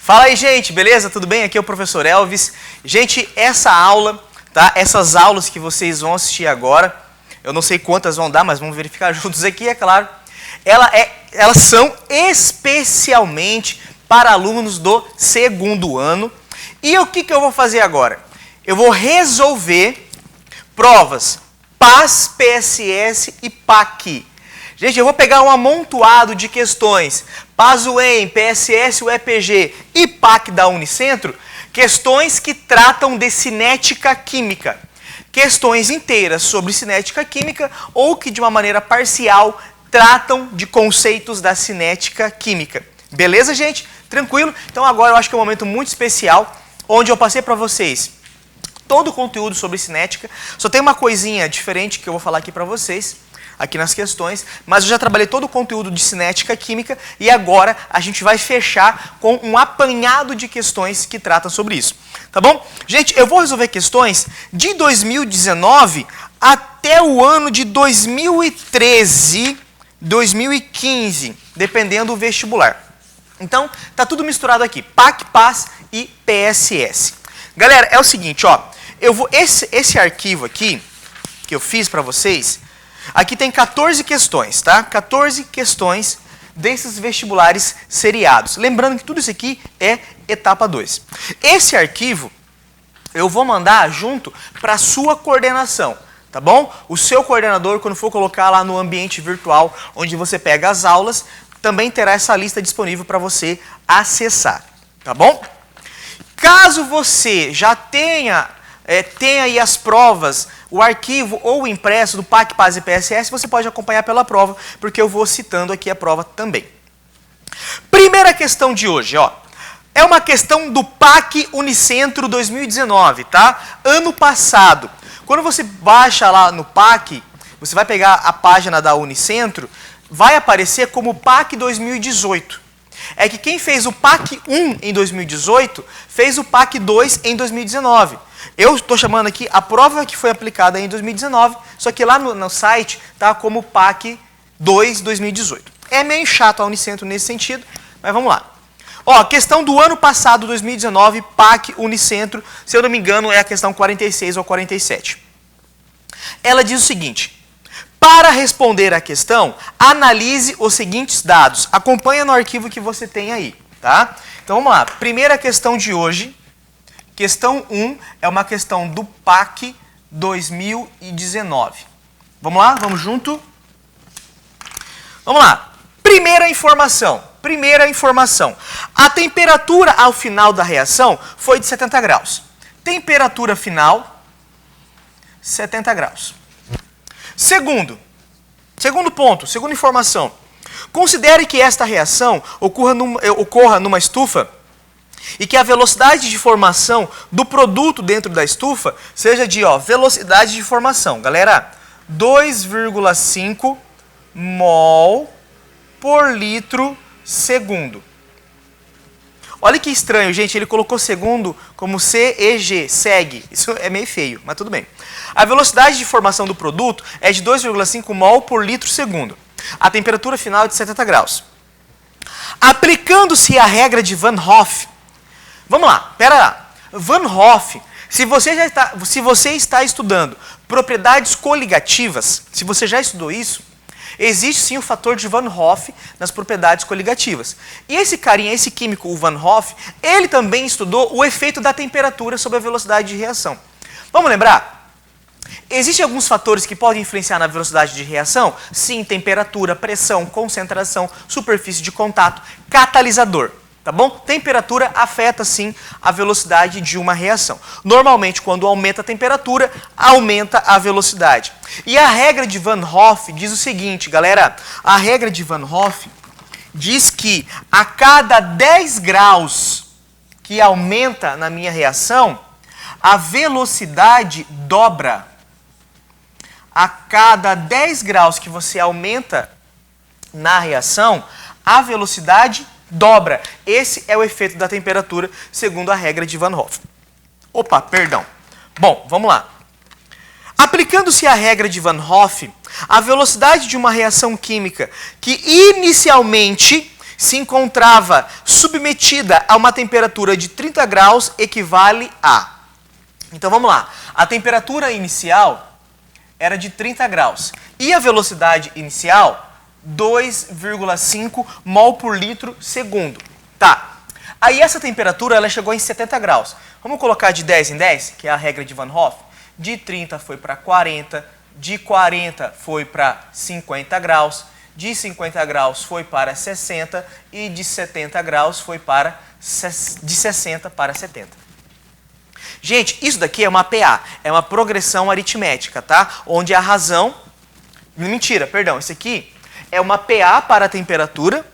Fala aí, gente, beleza? Tudo bem? Aqui é o professor Elvis. Gente, essa aula, tá? Essas aulas que vocês vão assistir agora, eu não sei quantas vão dar, mas vamos verificar juntos aqui, é claro. Elas são especialmente para alunos do segundo ano. E o que eu vou fazer agora? Eu vou resolver provas PAS, PSS e PAC. Gente, eu vou pegar um amontoado de questões, PAS UEM, PSS, UEPG e PAC da Unicentro, questões que tratam de cinética química. Questões inteiras sobre cinética química ou que de uma maneira parcial tratam de conceitos da cinética química. Beleza, gente? Tranquilo? Então agora eu acho que é um momento muito especial, onde eu passei para vocês todo o conteúdo sobre cinética. Só tem uma coisinha diferente que eu vou falar aqui para vocês, aqui nas questões, mas eu já trabalhei todo o conteúdo de cinética química e agora a gente vai fechar com um apanhado de questões que tratam sobre isso. Tá bom? Gente, eu vou resolver questões de 2019 até o ano de 2013, 2015, dependendo do vestibular. Então, tá tudo misturado aqui, PAC, PAS e PSS. Galera, é o seguinte, ó, esse arquivo aqui que eu fiz para vocês, aqui tem 14 questões, tá? 14 questões desses vestibulares seriados. Lembrando que tudo isso aqui é etapa 2. Esse arquivo eu vou mandar junto para a sua coordenação, tá bom? O seu coordenador, quando for colocar lá no ambiente virtual, onde você pega as aulas, também terá essa lista disponível para você acessar, tá bom? Caso você já tenha aí as provas, o arquivo ou o impresso do PAC, PAS e PSS, você pode acompanhar pela prova, porque eu vou citando aqui a prova também. Primeira questão de hoje, ó. É uma questão do PAC Unicentro 2019, tá? Ano passado. Quando você baixa lá no PAC, você vai pegar a página da Unicentro, vai aparecer como PAC 2018. É que quem fez o PAC 1 em 2018, fez o PAC 2 em 2019. Eu estou chamando aqui a prova que foi aplicada em 2019, só que lá no site está como PAC 2 2018. É meio chato a Unicentro nesse sentido, mas vamos lá. Ó, questão do ano passado, 2019, PAC Unicentro, se eu não me engano é a questão 46 ou 47. Ela diz o seguinte: para responder à questão, analise os seguintes dados. Acompanha no arquivo que você tem aí, tá? Então vamos lá. Primeira questão de hoje, questão 1, é uma questão do PAC 2019. Vamos lá? Vamos junto? Vamos lá. Primeira informação. A temperatura ao final da reação foi de 70 graus. Temperatura final, 70 graus. Segunda informação. Considere que esta reação ocorra numa estufa e que a velocidade de formação do produto dentro da estufa seja de, velocidade de formação. Galera, 2,5 mol por litro segundo. Olha que estranho, gente, ele colocou segundo como CEG, segue. Isso é meio feio, mas tudo bem. A velocidade de formação do produto é de 2,5 mol por litro segundo. A temperatura final é de 70 graus. Aplicando-se a regra de Van Hoff. Vamos lá, pera lá. Van Hoff, se você está estudando propriedades coligativas, se você já estudou isso, existe sim o fator de Van Hoff nas propriedades coligativas. E esse carinha, esse químico, o Van Hoff, ele também estudou o efeito da temperatura sobre a velocidade de reação. Vamos lembrar? Existem alguns fatores que podem influenciar na velocidade de reação? Sim, temperatura, pressão, concentração, superfície de contato, catalisador. Tá bom? Temperatura afeta sim a velocidade de uma reação. Normalmente, quando aumenta a temperatura, aumenta a velocidade. E a regra de Van Hoff diz o seguinte, galera. A regra de Van Hoff diz que a cada 10 graus que aumenta na minha reação, a velocidade dobra. A cada 10 graus que você aumenta na reação, a velocidade dobra. Esse é o efeito da temperatura, segundo a regra de Van Hoff. Opa, perdão. Bom, vamos lá. Aplicando-se a regra de Van Hoff, a velocidade de uma reação química que inicialmente se encontrava submetida a uma temperatura de 30 graus equivale a... Então vamos lá. A temperatura inicial era de 30 graus. E a velocidade inicial, 2,5 mol por litro segundo. Tá. Aí essa temperatura ela chegou em 70 graus. Vamos colocar de 10 em 10, que é a regra de Van Hoff. De 30 foi para 40, de 40 foi para 50 graus, de 50 graus foi para 60 e de 70 graus foi para de 60 para 70. Gente, isso daqui é uma PA, é uma progressão aritmética, tá? Onde a razão... Mentira, perdão, isso aqui é uma PA para a temperatura,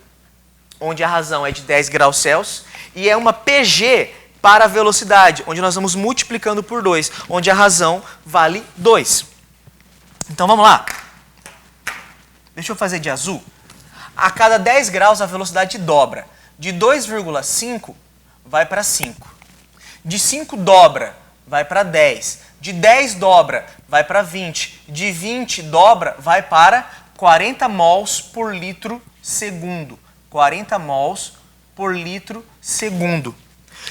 onde a razão é de 10 graus Celsius, e é uma PG para a velocidade, onde nós vamos multiplicando por 2, onde a razão vale 2. Então vamos lá. Deixa eu fazer de azul. A cada 10 graus a velocidade dobra. De 2,5 vai para 5. De 5 dobra, vai para 10. De 10 dobra, vai para 20. De 20 dobra, vai para 40 mols por litro segundo. 40 mols por litro segundo.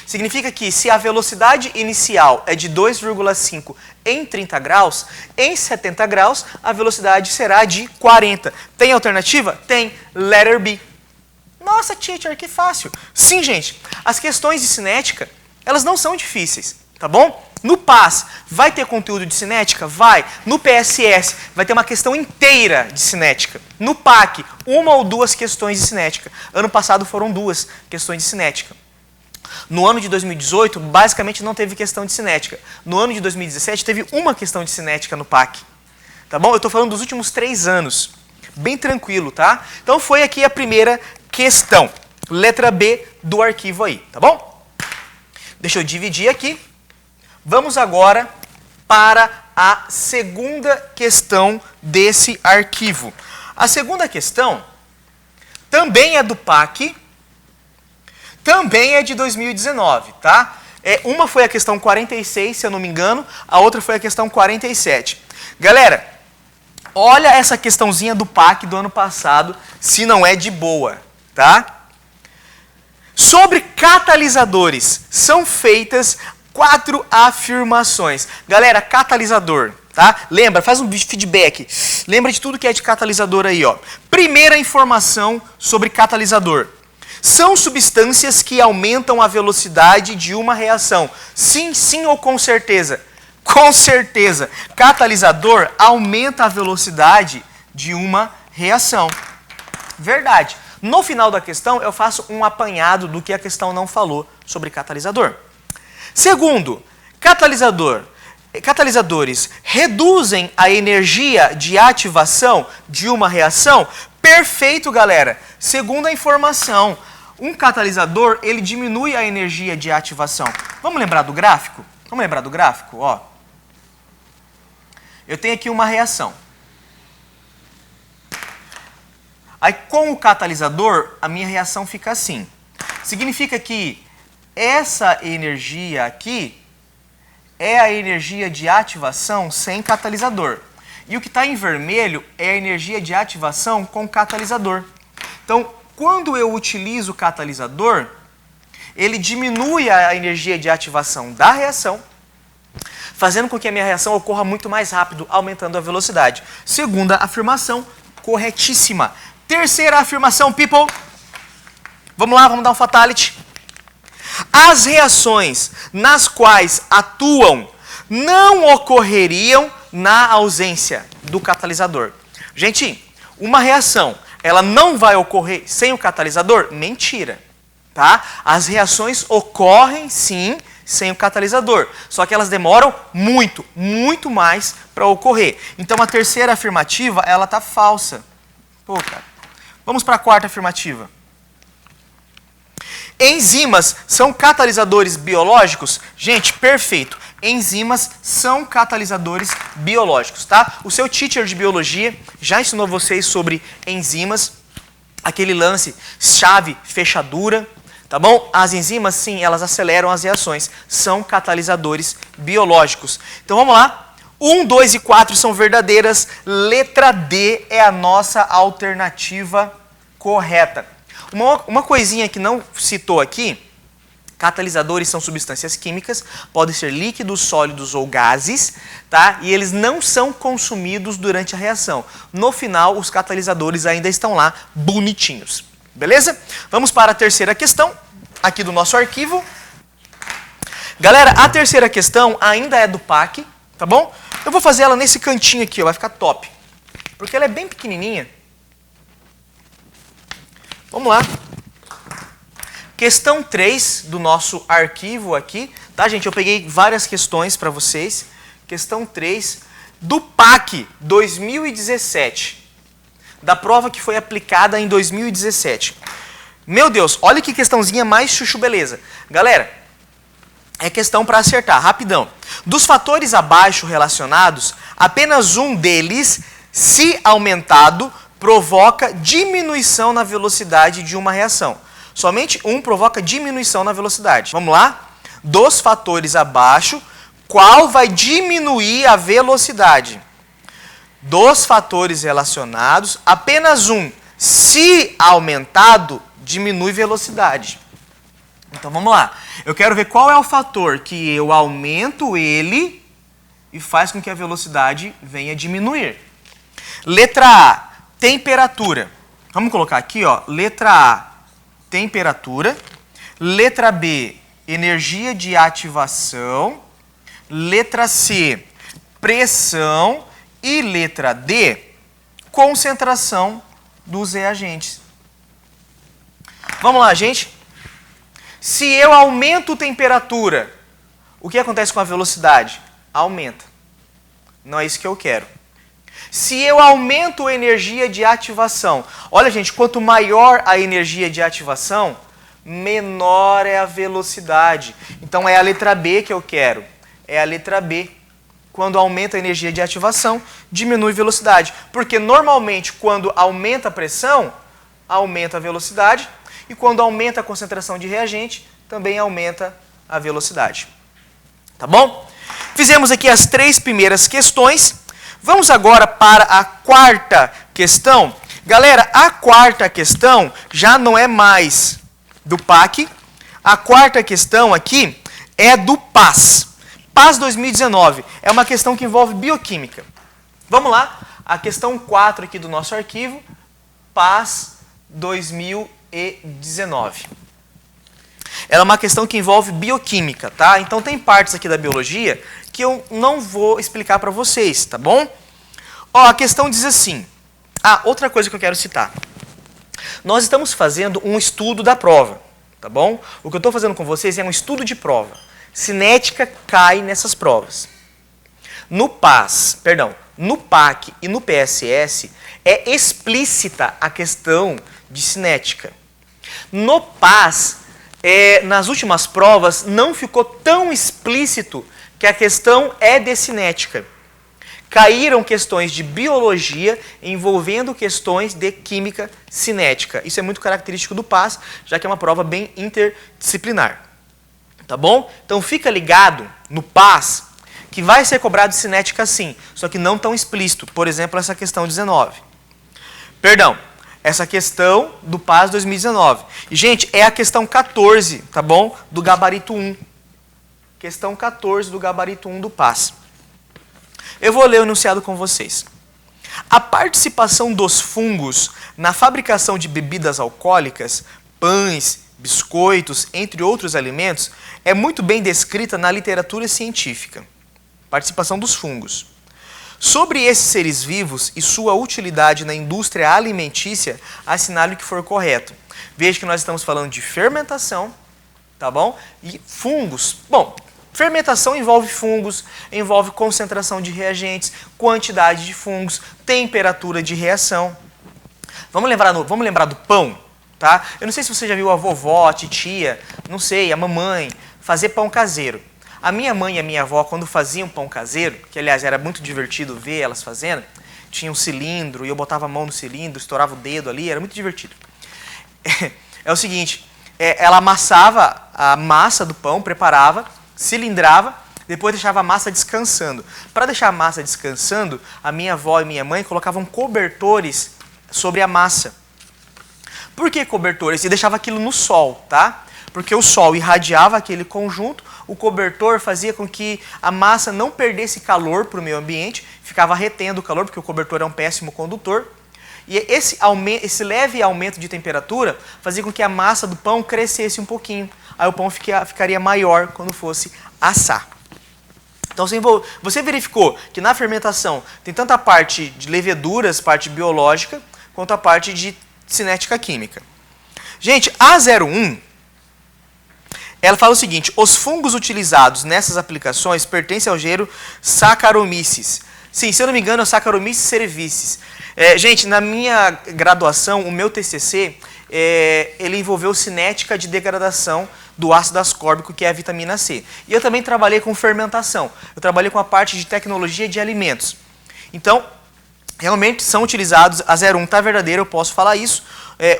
Significa que se a velocidade inicial é de 2,5 em 30 graus, em 70 graus a velocidade será de 40. Tem alternativa? Tem. Letter B. Nossa, teacher, que fácil. Sim, gente. As questões de cinética, elas não são difíceis, tá bom? No PAS, vai ter conteúdo de cinética? Vai. No PSS, vai ter uma questão inteira de cinética. No PAC, uma ou duas questões de cinética. Ano passado foram 2 questões de cinética. No ano de 2018, basicamente não teve questão de cinética. No ano de 2017, teve uma questão de cinética no PAC. Tá bom? Eu estou falando dos últimos 3 anos. Bem tranquilo, tá? Então foi aqui a primeira questão. Letra B do arquivo aí, tá bom? Deixa eu dividir aqui. Vamos agora para a segunda questão desse arquivo. A segunda questão também é do PAC, também é de 2019, tá? Uma foi a questão 46, se eu não me engano, a outra foi a questão 47. Galera, olha essa questãozinha do PAC do ano passado, se não é de boa, tá? Sobre catalisadores, são feitas 4 afirmações. Galera, catalisador, tá? Lembra, faz um feedback. Lembra de tudo que é de catalisador aí, ó. Primeira informação sobre catalisador. São substâncias que aumentam a velocidade de uma reação. Sim, sim ou com certeza? Com certeza. Catalisador aumenta a velocidade de uma reação. Verdade. No final da questão, eu faço um apanhado do que a questão não falou sobre catalisador. Segundo, catalisadores reduzem a energia de ativação de uma reação? Perfeito, galera. Segunda informação, um catalisador, ele diminui a energia de ativação. Vamos lembrar do gráfico? Vamos lembrar do gráfico? Ó. Eu tenho aqui uma reação. Aí, com o catalisador, a minha reação fica assim. Significa que essa energia aqui é a energia de ativação sem catalisador. E o que está em vermelho é a energia de ativação com catalisador. Então, quando eu utilizo o catalisador, ele diminui a energia de ativação da reação, fazendo com que a minha reação ocorra muito mais rápido, aumentando a velocidade. Segunda afirmação, corretíssima. Terceira afirmação, people. Vamos lá, vamos dar um fatality. As reações nas quais atuam não ocorreriam na ausência do catalisador. Gente, uma reação, ela não vai ocorrer sem o catalisador? Mentira, tá? As reações ocorrem, sim, sem o catalisador. Só que elas demoram muito, muito mais para ocorrer. Então, a terceira afirmativa, ela tá falsa. Pô, cara. Vamos para a quarta afirmativa. Enzimas são catalisadores biológicos? Gente, perfeito. Enzimas são catalisadores biológicos, tá? O seu teacher de biologia já ensinou vocês sobre enzimas, aquele lance chave, fechadura, tá bom? As enzimas, sim, elas aceleram as reações, são catalisadores biológicos. Então vamos lá. 1, 2 e 4 são verdadeiras. Letra D é a nossa alternativa correta. Uma coisinha que não citou aqui, catalisadores são substâncias químicas, podem ser líquidos, sólidos ou gases, tá? E eles não são consumidos durante a reação. No final, os catalisadores ainda estão lá bonitinhos. Beleza? Vamos para a terceira questão, aqui do nosso arquivo. Galera, a terceira questão ainda é do PAC, tá bom? Eu vou fazer ela nesse cantinho aqui, ó, vai ficar top. Porque ela é bem pequenininha. Vamos lá. Questão 3 do nosso arquivo aqui, tá, gente? Eu peguei várias questões para vocês. Questão 3 do PAC 2017. Da prova que foi aplicada em 2017. Meu Deus, olha que questãozinha mais chuchu beleza. Galera, é questão para acertar, rapidão. Dos fatores abaixo relacionados, apenas um deles, se aumentado, provoca diminuição na velocidade de uma reação. Somente um provoca diminuição na velocidade. Vamos lá? Dos fatores abaixo, qual vai diminuir a velocidade? Dos fatores relacionados, apenas um, se aumentado, diminui velocidade. Então vamos lá. Eu quero ver qual é o fator que eu aumento ele e faz com que a velocidade venha diminuir. Letra A, temperatura. Vamos colocar aqui, ó, letra A, temperatura. Letra B, energia de ativação. Letra C, pressão. E letra D, concentração dos reagentes. Vamos lá, gente. Se eu aumento a temperatura, o que acontece com a velocidade? Aumenta. Não é isso que eu quero. Se eu aumento a energia de ativação, olha, gente, quanto maior a energia de ativação, menor é a velocidade. Então é a letra B que eu quero. É a letra B. Quando aumenta a energia de ativação, diminui a velocidade. Porque normalmente, quando aumenta a pressão, aumenta a velocidade. E quando aumenta a concentração de reagente, também aumenta a velocidade. Tá bom? Fizemos aqui as 3 primeiras questões. Vamos agora para a quarta questão. Galera, a quarta questão já não é mais do PAC. A quarta questão aqui é do PAS. PAS 2019 é uma questão que envolve bioquímica. Vamos lá, a questão 4 aqui do nosso arquivo, PAS 2019. Ela é uma questão que envolve bioquímica, tá? Então tem partes aqui da biologia que eu não vou explicar para vocês, tá bom? Ó, a questão diz assim. Ah, outra coisa que eu quero citar. Nós estamos fazendo um estudo da prova, tá bom? O que eu estou fazendo com vocês é um estudo de prova. Cinética cai nessas provas. No PAC e no PSS é explícita a questão de cinética. No PAS, nas últimas provas, não ficou tão explícito que a questão é de cinética. Caíram questões de biologia envolvendo questões de química cinética. Isso é muito característico do PAS, já que é uma prova bem interdisciplinar. Tá bom? Então fica ligado no PAS que vai ser cobrado cinética sim, só que não tão explícito. Por exemplo, essa questão 19. Perdão, essa questão do PAS 2019. E, gente, é a questão 14, tá bom? Do gabarito 1. Questão 14 do gabarito 1 do PAS. Eu vou ler o enunciado com vocês. A participação dos fungos na fabricação de bebidas alcoólicas, pães, biscoitos, entre outros alimentos, é muito bem descrita na literatura científica. Participação dos fungos. Sobre esses seres vivos e sua utilidade na indústria alimentícia, assinale o que for correto. Veja que nós estamos falando de fermentação, tá bom? E fungos. Bom, fermentação envolve fungos, envolve concentração de reagentes, quantidade de fungos, temperatura de reação. Vamos lembrar do pão, tá? Eu não sei se você já viu a vovó, a titia, não sei, a mamãe, fazer pão caseiro. A minha mãe e a minha avó, quando faziam pão caseiro, que aliás era muito divertido ver elas fazendo, tinha um cilindro e eu botava a mão no cilindro, estourava o dedo ali, era muito divertido. É o seguinte, ela amassava a massa do pão, preparava, cilindrava, depois deixava a massa descansando. Para deixar a massa descansando, a minha avó e minha mãe colocavam cobertores sobre a massa. Por que cobertores? E deixava aquilo no sol, tá? Porque o sol irradiava aquele conjunto, o cobertor fazia com que a massa não perdesse calor para o meio ambiente, ficava retendo o calor, porque o cobertor é um péssimo condutor. E esse leve aumento de temperatura fazia com que a massa do pão crescesse um pouquinho. Aí o pão ficaria maior quando fosse assar. Então você verificou que na fermentação tem tanto a parte de leveduras, parte biológica, quanto a parte de cinética química. Gente, a 01, ela fala o seguinte: os fungos utilizados nessas aplicações pertencem ao gênero Saccharomyces. Sim, se eu não me engano, é o Saccharomyces cerevisiae. Gente, na minha graduação, o meu TCC, ele envolveu cinética de degradação do ácido ascórbico, que é a vitamina C. E eu também trabalhei com fermentação. Eu trabalhei com a parte de tecnologia de alimentos. Então, realmente são utilizados, a 01 está verdadeira, eu posso falar isso,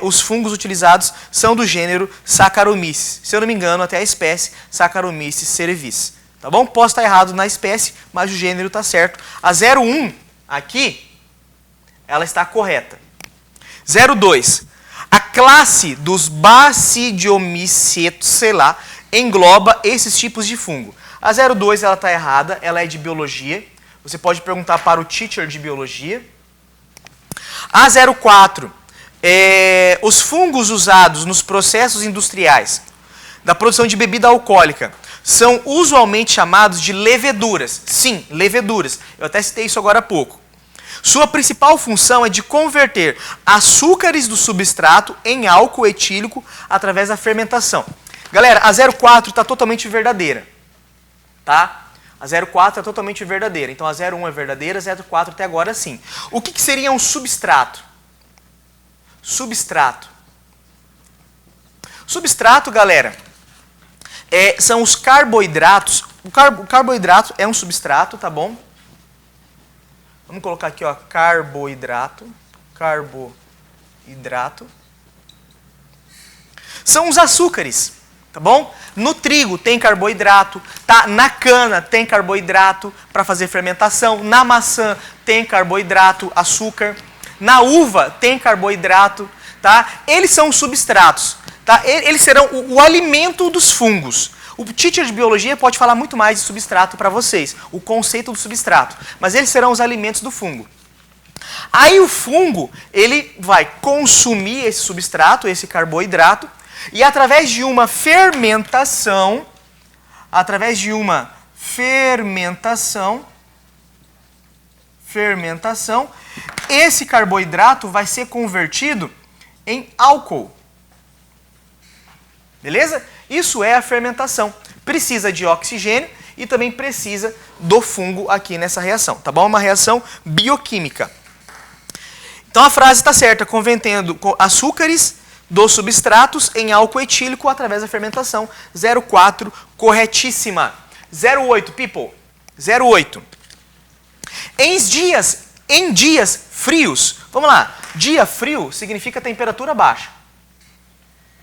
os fungos utilizados são do gênero Saccharomyces. Se eu não me engano, até a espécie Saccharomyces cerevisiae. Tá bom? Posso estar errado na espécie, mas o gênero está certo. A 01 aqui, ela está correta. 02. A classe dos Basidiomycetos, sei lá, engloba esses tipos de fungo. A 02 ela está errada, ela é de biologia. Você pode perguntar para o teacher de biologia. A 04. Os fungos usados nos processos industriais da produção de bebida alcoólica são usualmente chamados de leveduras. Sim, leveduras. Eu até citei isso agora há pouco. Sua principal função é de converter açúcares do substrato em álcool etílico através da fermentação. Galera, a 04 está totalmente verdadeira. Tá? A 04 é totalmente verdadeira. Então a 01 é verdadeira, a 04 até agora sim. O que seria um substrato? Substrato. Substrato, galera, são os carboidratos. O carboidrato é um substrato, tá bom? Vamos colocar aqui, ó, carboidrato. Carboidrato. São os açúcares, tá bom? No trigo tem carboidrato, tá? Na cana tem carboidrato para fazer fermentação. Na maçã tem carboidrato, açúcar. Na uva tem carboidrato, tá? Eles são os substratos, tá? Eles serão o alimento dos fungos. O teacher de biologia pode falar muito mais de substrato para vocês, o conceito do substrato, mas eles serão os alimentos do fungo. Aí o fungo, ele vai consumir esse substrato, esse carboidrato, e através de uma fermentação, esse carboidrato vai ser convertido em álcool. Beleza? Isso é a fermentação. Precisa de oxigênio e também precisa do fungo aqui nessa reação, tá bom? Uma reação bioquímica. Então a frase está certa, convertendo açúcares dos substratos em álcool etílico através da fermentação. 04, corretíssima. 08, people. 08. Em dias frios, vamos lá, dia frio significa temperatura baixa.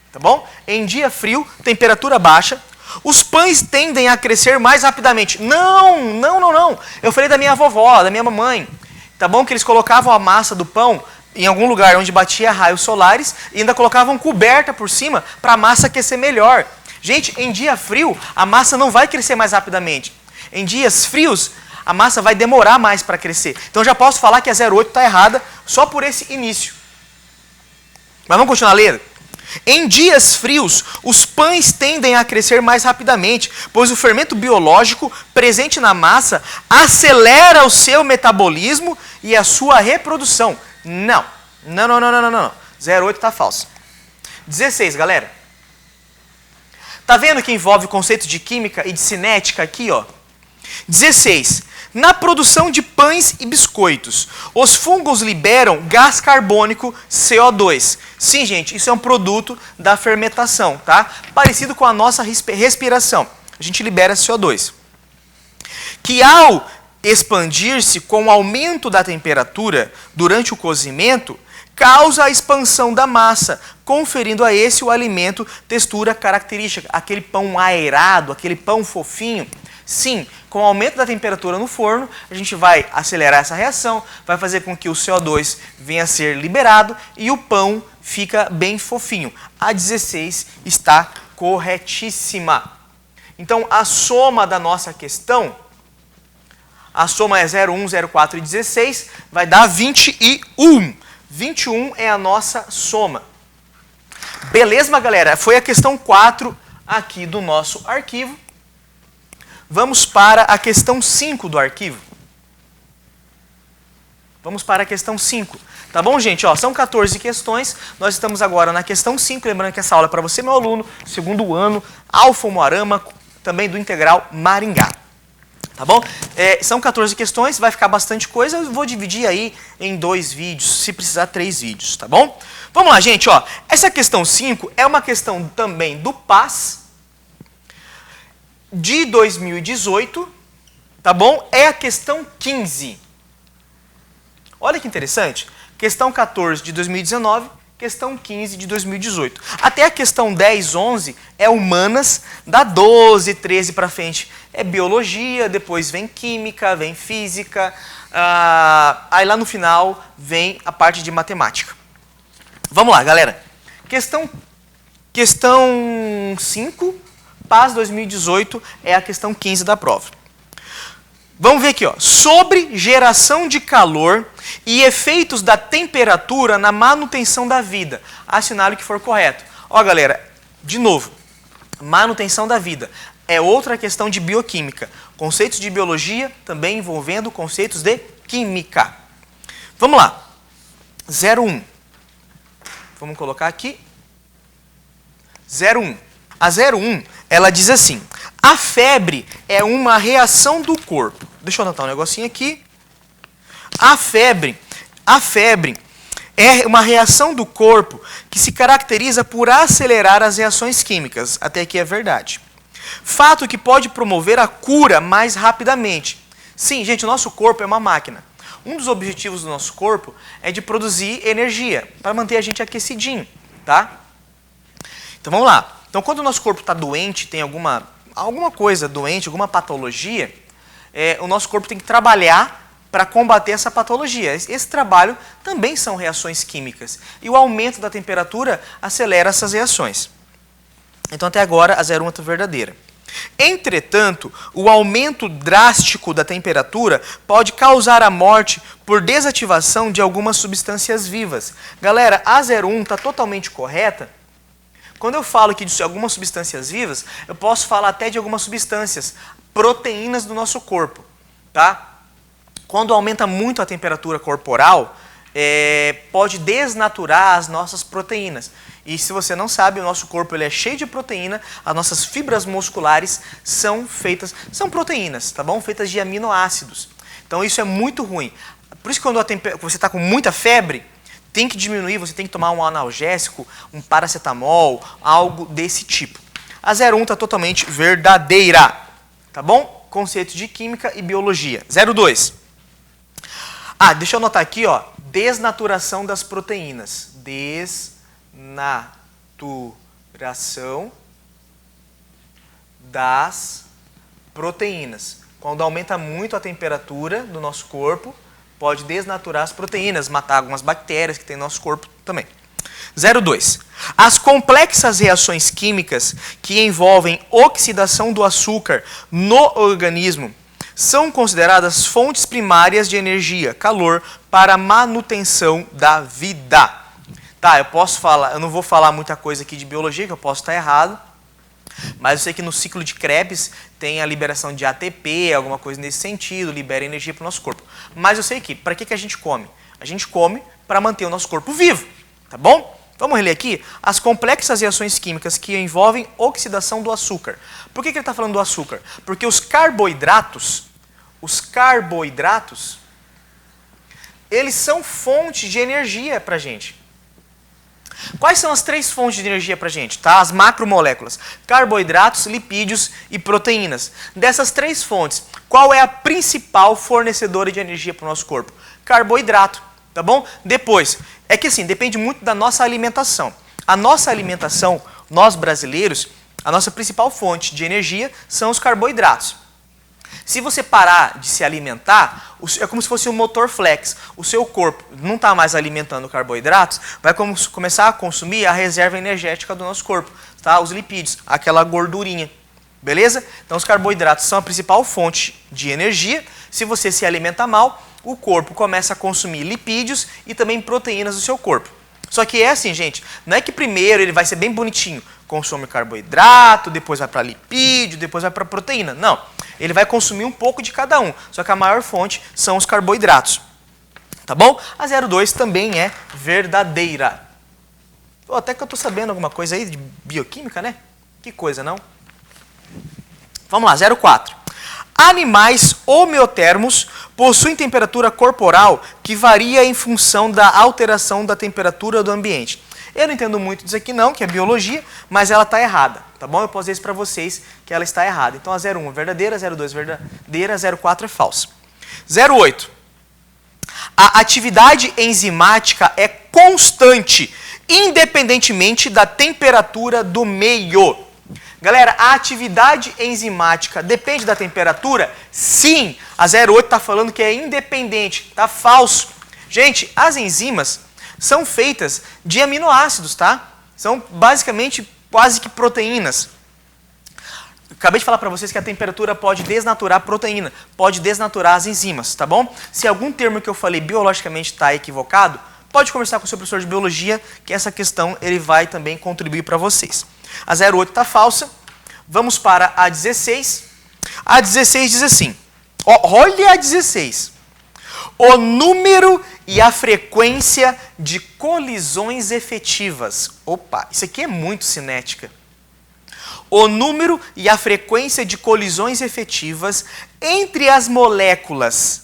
Tá bom? Em dia frio, temperatura baixa, os pães tendem a crescer mais rapidamente. Não. Eu falei da minha vovó, da minha mamãe. Tá bom? Que eles colocavam a massa do pão em algum lugar onde batia raios solares e ainda colocavam coberta por cima para a massa aquecer melhor. Gente, em dia frio, a massa não vai crescer mais rapidamente. Em dias frios, a massa vai demorar mais para crescer. Então já posso falar que a 08 está errada só por esse início. Mas vamos continuar lendo? Em dias frios, os pães tendem a crescer mais rapidamente, pois o fermento biológico presente na massa acelera o seu metabolismo e a sua reprodução. Não. 08 está falso. 16, galera. Tá vendo que envolve o conceito de química e de cinética aqui, ó? 16. Na produção de pães e biscoitos, os fungos liberam gás carbônico CO2. Sim, gente, isso é um produto da fermentação, tá? Parecido com a nossa respiração. A gente libera CO2. Que ao expandir-se com o aumento da temperatura durante o cozimento, causa a expansão da massa, conferindo a esse o alimento textura característica. Aquele pão aerado, aquele pão fofinho. Sim, com o aumento da temperatura no forno, a gente vai acelerar essa reação, vai fazer com que o CO2 venha a ser liberado e o pão fica bem fofinho. A 16 está corretíssima. Então, a soma da nossa questão, a soma é 0, 1, 0, 4 e 16, vai dar 21. 21 é a nossa soma. Beleza, galera? Foi a questão 4 aqui do nosso arquivo. Vamos para a questão 5 do arquivo. Vamos para a questão 5. Tá bom, gente? Ó, são 14 questões. Nós estamos agora na questão 5. Lembrando que essa aula é para você, meu aluno, segundo ano, Alfa Umuarama, também do Integral Maringá. Tá bom? São 14 questões, vai ficar bastante coisa. Eu vou dividir aí em 2 vídeos, se precisar 3 vídeos, tá bom? Vamos lá, gente. Ó, essa questão 5 é uma questão também do PAS de 2018, tá bom? É a questão 15. Olha que interessante. Questão 14 de 2019, questão 15 de 2018. Até a questão 10, 11 é humanas, da 12, 13 para frente é biologia, depois vem química, vem física, aí lá no final vem a parte de matemática. Vamos lá, galera. Questão 5, PAS 2018, é a questão 15 da prova. Vamos ver aqui, ó, sobre geração de calor e efeitos da temperatura na manutenção da vida. Assinale o que for correto. Ó, galera, de novo, manutenção da vida é outra questão de bioquímica. Conceitos de biologia também envolvendo conceitos de química. Vamos lá. 01. Vamos colocar aqui. 01. A 01, ela diz assim: a febre é uma reação do corpo. Deixa eu anotar um negocinho aqui. A febre é uma reação do corpo que se caracteriza por acelerar as reações químicas. Até aqui é verdade. Fato que pode promover a cura mais rapidamente. Sim, gente, o nosso corpo é uma máquina. Um dos objetivos do nosso corpo é de produzir energia para manter a gente aquecidinho, tá? Então vamos lá. Então, quando o nosso corpo está doente, tem alguma coisa doente, alguma patologia, o nosso corpo tem que trabalhar para combater essa patologia. Esse trabalho também são reações químicas. E o aumento da temperatura acelera essas reações. Então, até agora, a 01 é verdadeira. Entretanto, o aumento drástico da temperatura pode causar a morte por desativação de algumas substâncias vivas. Galera, a 01 está totalmente correta. Quando eu falo aqui de algumas substâncias vivas, eu posso falar até de algumas substâncias, proteínas do nosso corpo, tá? Quando aumenta muito a temperatura corporal, pode desnaturar as nossas proteínas. E se você não sabe, o nosso corpo ele é cheio de proteína, as nossas fibras musculares são proteínas, tá bom? Feitas de aminoácidos. Então isso é muito ruim. Por isso que quando você está com muita febre, tem que diminuir, você tem que tomar um analgésico, um paracetamol, algo desse tipo. A 01 está totalmente verdadeira, tá bom? Conceitos de química e biologia. 02. Deixa eu anotar aqui, ó, desnaturação das proteínas. Desnaturação das proteínas. Quando aumenta muito a temperatura do nosso corpo, pode desnaturar as proteínas, matar algumas bactérias que tem no nosso corpo também. 02. As complexas reações químicas que envolvem oxidação do açúcar no organismo são consideradas fontes primárias de energia, calor, para a manutenção da vida. Tá, eu não vou falar muita coisa aqui de biologia, que eu posso estar errado, mas eu sei que no ciclo de Krebs tem a liberação de ATP, alguma coisa nesse sentido, libera energia para o nosso corpo. Mas eu sei que, para que a gente come? A gente come para manter o nosso corpo vivo, tá bom? Vamos reler aqui as complexas reações químicas que envolvem oxidação do açúcar. Por que ele está falando do açúcar? Porque os carboidratos, eles são fontes de energia para a gente. Quais são as 3 fontes de energia para a gente? Tá? As macromoléculas: carboidratos, lipídios e proteínas. Dessas 3 fontes, qual é a principal fornecedora de energia para o nosso corpo? Carboidrato, tá bom? Depois, é que assim, depende muito da nossa alimentação. A nossa alimentação, nós brasileiros, a nossa principal fonte de energia são os carboidratos. Se você parar de se alimentar, é como se fosse um motor flex. O seu corpo não está mais alimentando carboidratos, vai começar a consumir a reserva energética do nosso corpo, tá? Os lipídios, aquela gordurinha. Beleza? Então os carboidratos são a principal fonte de energia. Se você se alimenta mal, o corpo começa a consumir lipídios e também proteínas do seu corpo. Só que é assim, gente, não é que primeiro ele vai ser bem bonitinho, consome carboidrato, depois vai para lipídio, depois vai para proteína. Não, ele vai consumir um pouco de cada um, só que a maior fonte são os carboidratos. Tá bom? A 02 também é verdadeira. Pô, até que eu estou sabendo alguma coisa aí de bioquímica, né? Que coisa, não? Vamos lá, 04. Animais homeotermos possuem temperatura corporal que varia em função da alteração da temperatura do ambiente. Eu não entendo muito disso aqui não, que é biologia, mas ela está errada, tá bom? Eu posso dizer isso para vocês que ela está errada. Então a 01 é verdadeira, a 02 é verdadeira, a 04 é falsa. 08. A atividade enzimática é constante, independentemente da temperatura do meio. Galera, a atividade enzimática depende da temperatura? Sim, a 08 está falando que é independente, tá falso. Gente, as enzimas são feitas de aminoácidos, tá? São basicamente quase que proteínas. Acabei de falar para vocês que a temperatura pode desnaturar a proteína, pode desnaturar as enzimas, tá bom? Se algum termo que eu falei biologicamente está equivocado, pode conversar com o seu professor de biologia, que essa questão ele vai também contribuir para vocês. A 08 está falsa. Vamos para a 16. A 16 diz assim, olha a 16. O número e a frequência de colisões efetivas. Opa, isso aqui é muito cinética. O número e a frequência de colisões efetivas entre as moléculas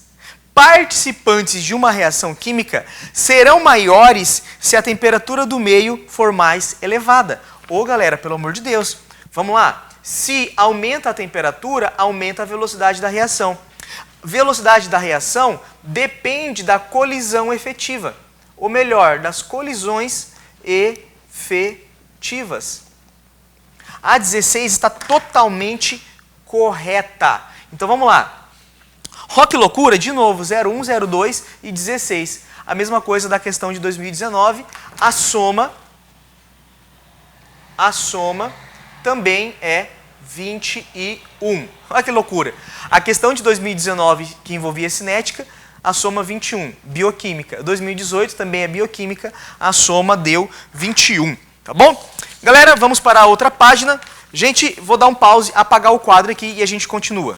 participantes de uma reação química serão maiores se a temperatura do meio for mais elevada. Ô galera, pelo amor de Deus, vamos lá. Se aumenta a temperatura, aumenta a velocidade da reação. Velocidade da reação depende da colisão efetiva. Ou melhor, das colisões efetivas. A 16 está totalmente correta. Então vamos lá. Rock Loucura, de novo, 01, 02 e 16. A mesma coisa da questão de 2019. A soma também é 21. Olha que loucura. A questão de 2019, que envolvia cinética, a soma 21. Bioquímica. 2018 também é bioquímica, a soma deu 21. Tá bom? Galera, vamos para a outra página. Gente, vou dar um pause, apagar o quadro aqui e a gente continua.